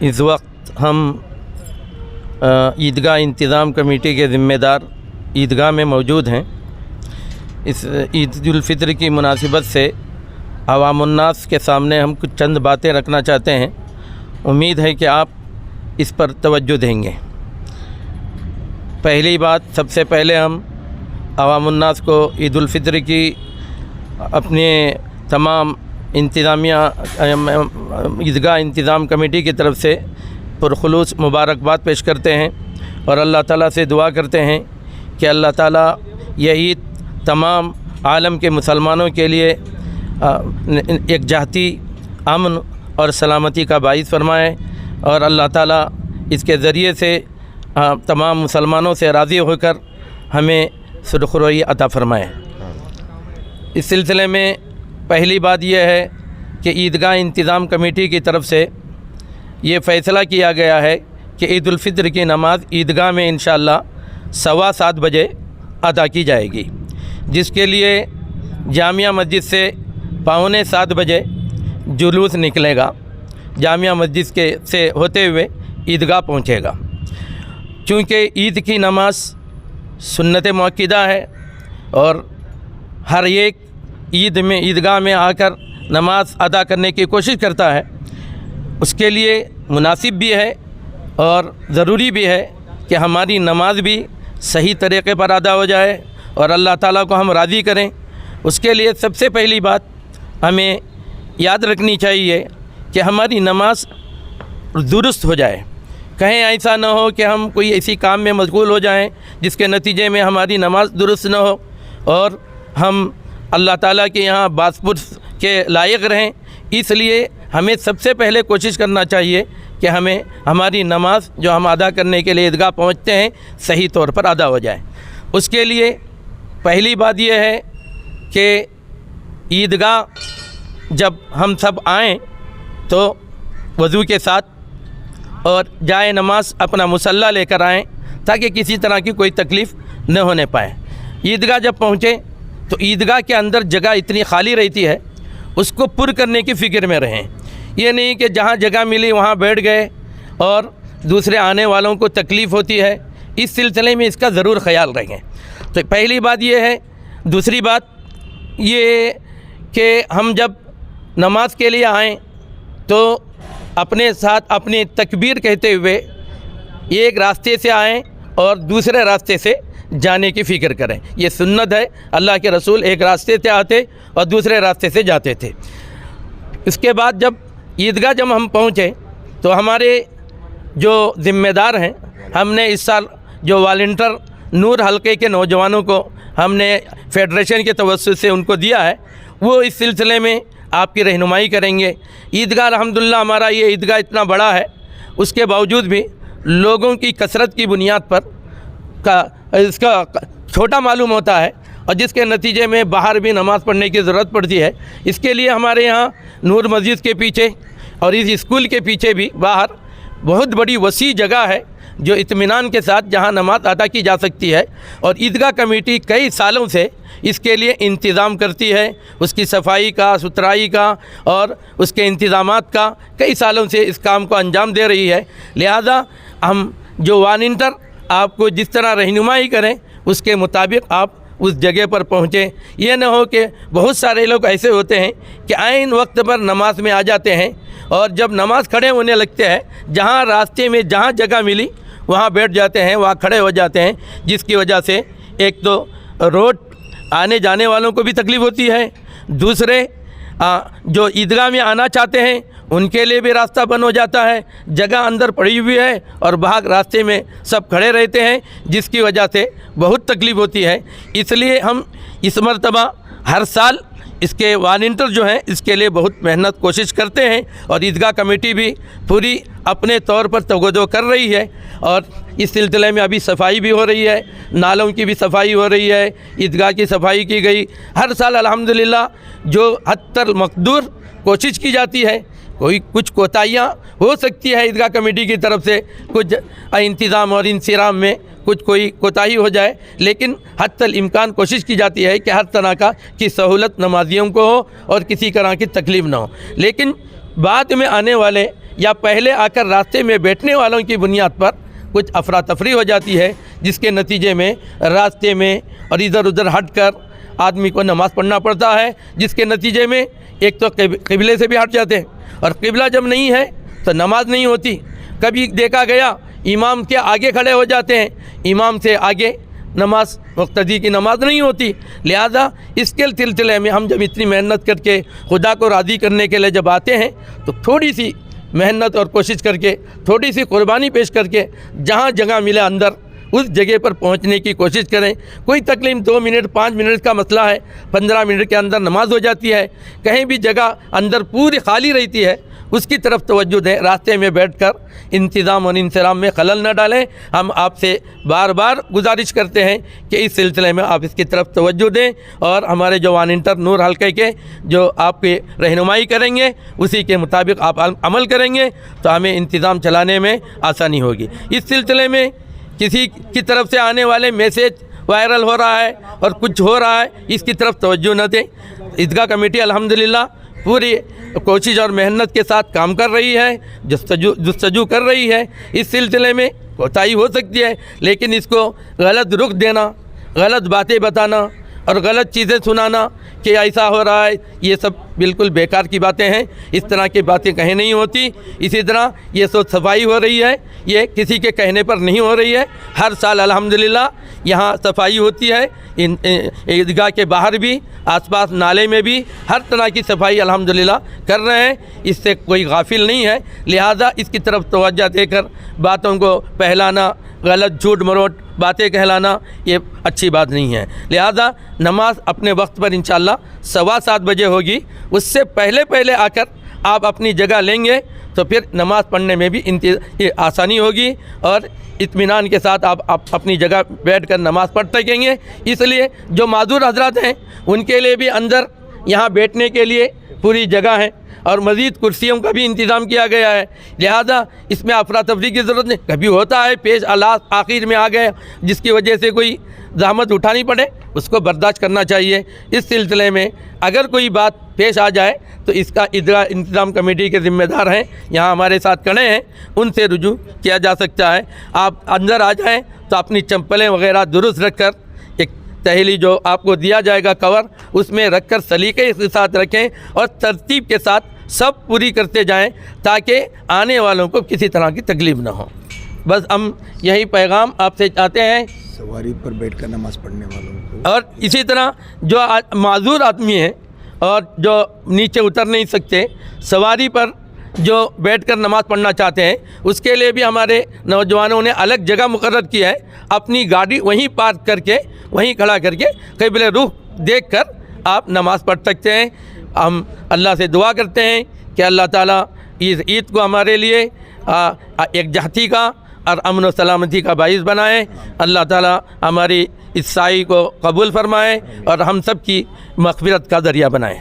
इस वक्त हम ईदगाह इंतज़ाम कमेटी के ज़िम्मेदार ईदगाह में मौजूद हैं। इस ईद उल फितर की मुनासिबत से अवामुन्नास के सामने हम कुछ चंद बातें रखना चाहते हैं। उम्मीद है कि आप इस पर तवज्जो देंगे। पहली बात, सबसे पहले हम अवामुन्नास को ईद उल फितर की अपने तमाम इंतज़ामिया ईदगाह इंतज़ाम कमेटी की तरफ से पुरखुलूस मुबारकबाद पेश करते हैं और अल्लाह ताला से दुआ करते हैं कि अल्लाह ताला यह ईद तमाम आलम के मुसलमानों के लिए एक जहती अमन और सलामती का बाइस फरमाए और अल्लाह ताला इसके ज़रिए से तमाम मुसलमानों से राज़ी होकर हमें सुरखरुई अता फरमाए। इस सिलसिले में पहली बात यह है कि ईदगाह इंतज़ाम कमेटी की तरफ से ये फ़ैसला किया गया है कि ईद उल फितर की नमाज़ ईदगाह में इंशाअल्लाह 7:15 बजे अदा की जाएगी, जिसके लिए जामिया मस्जिद से 6:45 बजे जुलूस निकलेगा, जामिया मस्जिद से होते हुए ईदगाह पहुँचेगा। चूँकि ईद की नमाज सुन्नत मुअक्किदा है और हर एक ईद में ईदगाह में आकर नमाज अदा करने की कोशिश करता है, उसके लिए मुनासिब भी है और ज़रूरी भी है कि हमारी नमाज भी सही तरीक़े पर अदा हो जाए और अल्लाह ताला को हम राज़ी करें। उसके लिए सबसे पहली बात हमें याद रखनी चाहिए कि हमारी नमाज दुरुस्त हो जाए। कहीं ऐसा न हो कि हम कोई ऐसी काम में मशगूल हो जाएं जिसके नतीजे में हमारी नमाज दुरुस्त न हो और हम अल्लाह ताला के यहाँ बासपुरस के लायक रहें। इसलिए हमें सबसे पहले कोशिश करना चाहिए कि हमें हमारी नमाज जो हम अदा करने के लिए ईदगाह पहुँचते हैं सही तौर पर अदा हो जाए। उसके लिए पहली बात यह है कि ईदगाह जब हम सब आएँ तो वज़ू के साथ और जाए नमाज अपना मुसल्ला लेकर आएँ ताकि किसी तरह की कोई तकलीफ़ न होने पाए। ईदगाह जब पहुँचे तो ईदगाह के अंदर जगह इतनी खाली रहती है, उसको पुर करने की फ़िक्र में रहें। ये नहीं कि जहाँ जगह मिली वहाँ बैठ गए और दूसरे आने वालों को तकलीफ़ होती है। इस सिलसिले में इसका ज़रूर ख्याल रखें। तो पहली बात ये है। दूसरी बात ये कि हम जब नमाज के लिए आएँ तो अपने साथ अपनी तकबीर कहते हुए एक रास्ते से आएँ और दूसरे रास्ते से जाने की फ़िक्र करें। ये सुन्नत है। अल्लाह के रसूल एक रास्ते से आते और दूसरे रास्ते से जाते थे। इसके बाद जब ईदगाह जब हम पहुँचे तो हमारे जो ज़िम्मेदार हैं, हमने इस साल जो वॉलंटियर नूर हल्के के नौजवानों को हमने फेडरेशन के तवस्सुत से उनको दिया है, वो इस सिलसिले में आपकी रहनुमाई करेंगे। ईदगाह अल्हम्दुलिल्लाह हमारा ये ईदगाह इतना बड़ा है, उसके बावजूद भी लोगों की कसरत की बुनियाद पर इसका छोटा मालूम होता है और जिसके नतीजे में बाहर भी नमाज़ पढ़ने की ज़रूरत पड़ती है। इसके लिए हमारे यहाँ नूर मस्जिद के पीछे और इस स्कूल के पीछे भी बाहर बहुत बड़ी वसी जगह है जो इत्मीनान के साथ जहाँ नमाज अदा की जा सकती है और ईदगाह कमेटी कई सालों से इसके लिए इंतज़ाम करती है। उसकी सफाई का, सुथराई का और उसके इंतज़ामात का कई सालों से इस काम को अंजाम दे रही है। लिहाजा हम जो वॉलंटियर आपको जिस तरह रहनुमाई करें उसके मुताबिक आप उस जगह पर पहुँचें। यह न हो कि बहुत सारे लोग ऐसे होते हैं कि आइन वक्त पर नमाज में आ जाते हैं और जब नमाज खड़े होने लगते हैं जहाँ रास्ते में जहाँ जगह मिली वहाँ बैठ जाते हैं, वहाँ खड़े हो जाते हैं, जिसकी वजह से एक तो रोड आने जाने वालों को भी तकलीफ़ होती है, दूसरे जो ईदगाह में आना चाहते हैं उनके लिए भी रास्ता बंद हो जाता है। जगह अंदर पड़ी हुई है और बाहर रास्ते में सब खड़े रहते हैं, जिसकी वजह से बहुत तकलीफ़ होती है। इसलिए हम इस मरतबा हर साल इसके वॉलंटियर जो हैं इसके लिए बहुत मेहनत कोशिश करते हैं और ईदगाह कमेटी भी पूरी अपने तौर पर तवज्जो कर रही है और इस सिलसिले में अभी सफाई भी हो रही है, नालों की भी सफाई हो रही है, ईदगाह की सफाई की गई। हर साल अल्हम्दुलिल्लाह जो हद तक मक़दूर कोशिश की जाती है। कोई कुछ कोताहियाँ हो सकती है ईदगाह कमेटी की तरफ से, कुछ इंतज़ाम और इंसिराम में कुछ कोई कोताही हो जाए, लेकिन हद तक इम्कान कोशिश की जाती है कि हर तरह का की सहूलत नमाजियों को हो और किसी तरह की तकलीफ़ ना हो। लेकिन बाद में आने वाले یا پہلے آ کر راستے میں بیٹھنے والوں کی بنیاد پر کچھ افراتفری ہو جاتی ہے، جس کے نتیجے میں راستے میں اور ادھر ادھر ہٹ کر آدمی کو نماز پڑھنا پڑتا ہے، جس کے نتیجے میں ایک تو قبلے سے بھی ہٹ جاتے ہیں، اور قبلہ جب نہیں ہے تو نماز نہیں ہوتی۔ کبھی دیکھا گیا امام کے آگے کھڑے ہو جاتے ہیں، امام سے آگے نماز مقتدی کی نماز نہیں ہوتی۔ لہذا اس کے سلسلے میں ہم جب اتنی محنت کر کے خدا کو راضی کرنے کے لیے جب آتے ہیں تو تھوڑی سی محنت اور کوشش کر کے، تھوڑی سی قربانی پیش کر کے جہاں جگہ ملے اندر اس جگہ پر پہنچنے کی کوشش کریں۔ کوئی تکلیف 2 منٹ 5 منٹ کا مسئلہ ہے، 15 منٹ کے اندر نماز ہو جاتی ہے۔ کہیں بھی جگہ اندر پوری خالی رہتی ہے، اس کی طرف توجہ دیں، راستے میں بیٹھ کر انتظام اور انصرام میں خلل نہ ڈالیں۔ ہم آپ سے بار بار گزارش کرتے ہیں کہ اس سلسلے میں آپ اس کی طرف توجہ دیں، اور ہمارے جو وانٹر نور حلقے کے جو آپ کی رہنمائی کریں گے اسی کے مطابق آپ عمل کریں گے تو ہمیں انتظام چلانے میں آسانی ہوگی۔ اس سلسلے میں کسی کی طرف سے آنے والے میسیج وائرل ہو رہا ہے اور کچھ ہو رہا ہے، اس کی طرف توجہ نہ دیں۔ عیدگاہ کمیٹی الحمدللہ پوری کوشش اور محنت کے ساتھ کام کر رہی ہے، جستجو کر رہی ہے۔ اس سلسلے میں کوتاہی ہو سکتی ہے، لیکن اس کو غلط رخ دینا، غلط باتیں بتانا اور غلط چیزیں سنانا کہ ایسا ہو رہا ہے، یہ سب بالکل بیکار کی باتیں ہیں۔ اس طرح کی باتیں کہیں نہیں ہوتی۔ اسی طرح یہ صفائی ہو رہی ہے، یہ کسی کے کہنے پر نہیں ہو رہی ہے۔ ہر سال الحمدللہ یہاں صفائی ہوتی ہے، عیدگاہ کے باہر بھی، آس پاس نالے میں بھی ہر طرح کی صفائی الحمدللہ کر رہے ہیں۔ اس سے کوئی غافل نہیں ہے، لہذا اس کی طرف توجہ دے کر باتوں کو پھیلانا، غلط جھوٹ مروٹ باتیں کہلانا یہ اچھی بات نہیں ہے۔ لہذا نماز اپنے وقت پر انشاءاللہ 7:15 بجے ہوگی، اس سے پہلے آ کر آپ اپنی جگہ لیں گے تو پھر نماز پڑھنے میں بھی آسانی ہوگی، اور اطمینان کے ساتھ آپ اپنی جگہ بیٹھ کر نماز پڑھ سکیں گے۔ اس لیے جو معذور حضرات ہیں ان کے لیے بھی اندر یہاں بیٹھنے کے لیے پوری جگہ ہے، اور مزید کرسیوں کا بھی انتظام کیا گیا ہے۔ لہذا اس میں افراتفری کی ضرورت نہیں، کبھی ہوتا ہے پیش آخر میں آ گئے جس کی وجہ سے کوئی زحمت اٹھانی پڑے، اس کو برداشت کرنا چاہیے۔ اس سلسلے میں اگر کوئی بات پیش آ جائے تو اس کا عیدگاہ انتظام کمیٹی کے ذمہ دار ہیں، یہاں ہمارے ساتھ کھڑے ہیں، ان سے رجوع کیا جا سکتا ہے۔ آپ اندر آ جائیں تو اپنی چپلیں وغیرہ درست رکھ کر، ایک تحیلی جو آپ کو دیا جائے گا کور، اس میں رکھ کر سلیقے کے ساتھ رکھیں اور ترتیب کے ساتھ سب پوری کرتے جائیں تاکہ آنے والوں کو کسی طرح کی تکلیف نہ ہو۔ بس ہم یہی پیغام آپ سے چاہتے ہیں، سواری پر بیٹھ کر نماز پڑھنے والوں کو، اور اسی طرح جو معذور آدمی ہیں اور جو نیچے اتر نہیں سکتے، سواری پر جو بیٹھ کر نماز پڑھنا چاہتے ہیں، اس کے لیے بھی ہمارے نوجوانوں نے الگ جگہ مقرر کی ہے۔ اپنی گاڑی وہیں پارک کر کے، وہیں کھڑا کر کے قبلہ رخ دیکھ کر آپ نماز پڑھ سکتے ہیں۔ ہم اللہ سے دعا کرتے ہیں کہ اللہ تعالیٰ اس عید کو ہمارے لیے ایک جہتی کا اور امن و سلامتی کا باعث بنائے۔ اللہ تعالیٰ ہماری اس سائی کو قبول فرمائے اور ہم سب کی مغفرت کا ذریعہ بنائے۔